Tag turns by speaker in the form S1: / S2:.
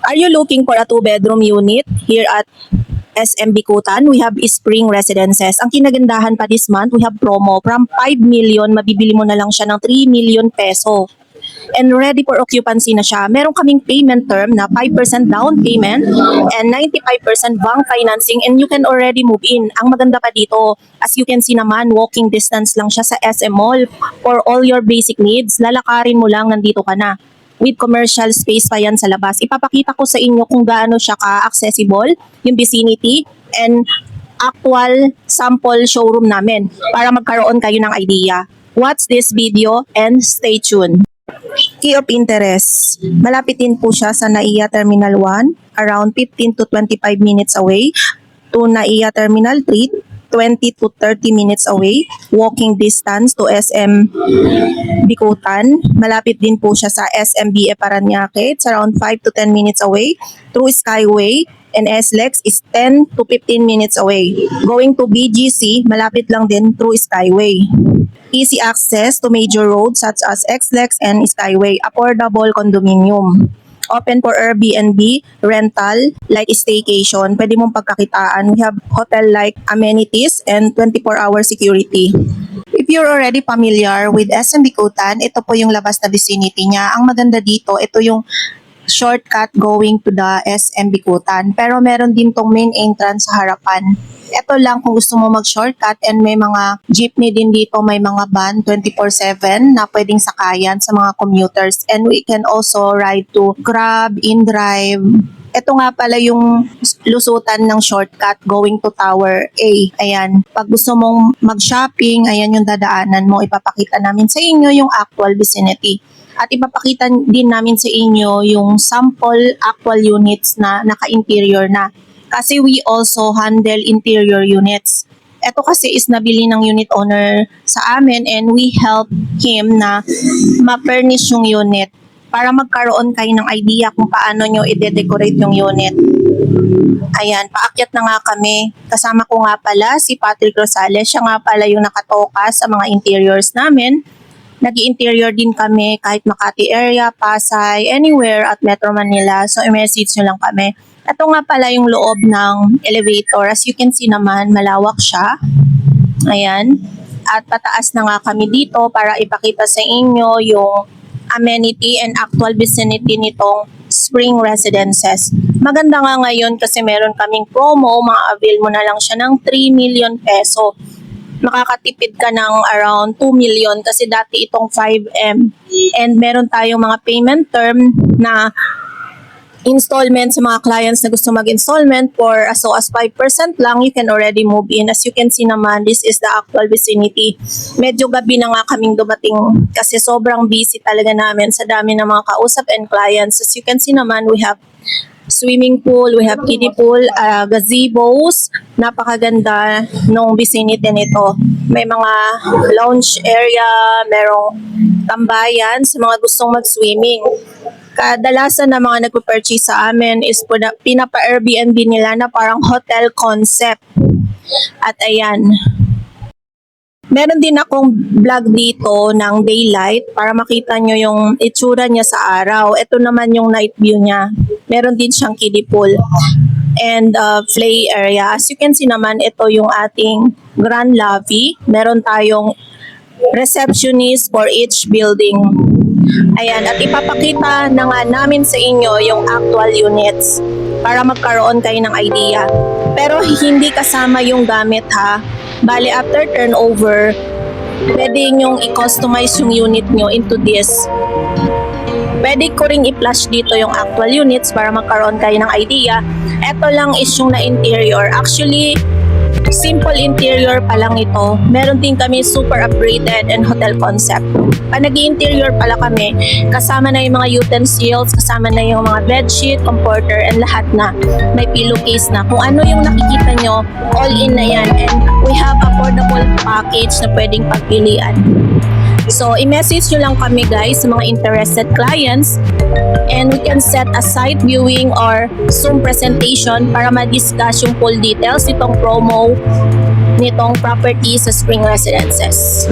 S1: Are you looking for a 2-bedroom unit here at SM Bikutan? We have Spring Residences. Ang kinagandahan pa this month, we have promo. From 5 million, mabibili mo na lang siya ng 3 million peso. And ready for occupancy na siya. Meron kaming payment term na 5% down payment and 95% bank financing, and you can already move in. Ang maganda pa dito, as you can see naman, walking distance lang siya sa SM Mall. For all your basic needs, lalakarin mo lang, nandito ka na. With commercial space pa yan sa labas. Ipapakita ko sa inyo kung gaano siya ka-accessible, yung vicinity, and actual sample showroom namin para magkaroon kayo ng idea. Watch this video and stay tuned. Key of interest. Malapit din po siya sa NAIA Terminal 1, around 15 to 25 minutes away, to NAIA Terminal 3, 20 to 30 minutes away. Walking distance to SM Bikutan. Malapit din po siya sa SMBA Parañaque. It's around 5 to 10 minutes away. Through Skyway and SLEX is 10 to 15 minutes away. Going to BGC, malapit lang din through Skyway. Easy access to major roads such as XLEX and Skyway. Affordable condominium. Open for Airbnb, rental, like staycation. Pwede mong pagkakitaan. We have hotel-like amenities and 24-hour security. If you're already familiar with SM Bikutan, ito po yung labas na vicinity niya. Ang maganda dito, ito yung shortcut going to the SM Bikutan. Pero meron din tong main entrance sa harapan. Ito lang kung gusto mo mag-shortcut, and may mga jeepney din dito, may mga van 24/7 na pwedeng sakayan sa mga commuters. And we can also ride to Grab, InDrive. Ito nga pala yung lusutan ng shortcut going to Tower A. Ayan, pag gusto mong mag-shopping, ayan yung dadaanan mo. Ipapakita namin sa inyo yung actual vicinity. At ipapakita din namin sa inyo yung sample actual units na naka-interior na. Kasi we also handle interior units. Ito kasi is nabili ng unit owner sa amin, and we help him na ma-furnish yung unit para magkaroon kayo ng idea kung paano nyo i-decorate yung unit. Ayan, paakyat na nga kami. Kasama ko nga pala si Patrick Rosales. Siya nga pala yung nakatoka sa mga interiors namin. Nag-i-interior din kami kahit Makati area, Pasay, anywhere at Metro Manila. So, i-message nyo lang kami. Ito nga pala yung loob ng elevator. As you can see naman, malawak siya. Ayan. At pataas na nga kami dito para ipakita sa inyo yung amenity and actual vicinity nitong Spring Residences. Maganda nga ngayon kasi meron kaming promo. Ma-avail mo na lang siya ng 3 million peso. Makakatipid ka ng around 2 million kasi dati itong 5M. And meron tayong mga payment term na installment sa mga clients na gusto mag-installment for as low as 5% lang, you can already move in. As you can see naman, this is the actual vicinity. Medyo gabi na nga kaming dumating kasi sobrang busy talaga namin sa dami ng mga kausap and clients. As you can see naman, we have swimming pool, we have kiddie pool, gazebos. Napakaganda nung vicinity nito. May mga lounge area, merong tambayan sa mga gustong mag-swimming. Kadalasan na mga nagpo-purchase sa amin is pinapa-Airbnb nila na parang hotel concept. At ayan. Meron din akong vlog dito ng daylight para makita nyo yung itsura niya sa araw. Ito naman yung night view niya. Meron din siyang kiddie pool and play area. As you can see naman, ito yung ating grand lobby. Meron tayong receptionist for each building. Ayan, at ipapakita na nga namin sa inyo yung actual units para magkaroon kayo ng idea. Pero hindi kasama yung gamit ha. Bali, after turnover, pwede nyong i-customize yung unit nyo into this. Pwede ko ring i-flash dito yung actual units para magkaroon kayo ng idea. Ito lang is yung na-interior. Actually, simple interior pa lang ito. Meron din kami super upgraded and hotel concept. Pag nag-interior pala kami, kasama na yung mga utensils, kasama na yung mga bedsheet, comforter, and lahat na. May pillowcase na. Kung ano yung nakikita nyo, all in na yan. And we have affordable package na pwedeng pagpilian. So, i-message nyo lang kami guys sa mga interested clients, and we can set a site viewing or Zoom presentation para ma-discuss yung full details nitong promo nitong property sa Spring Residences.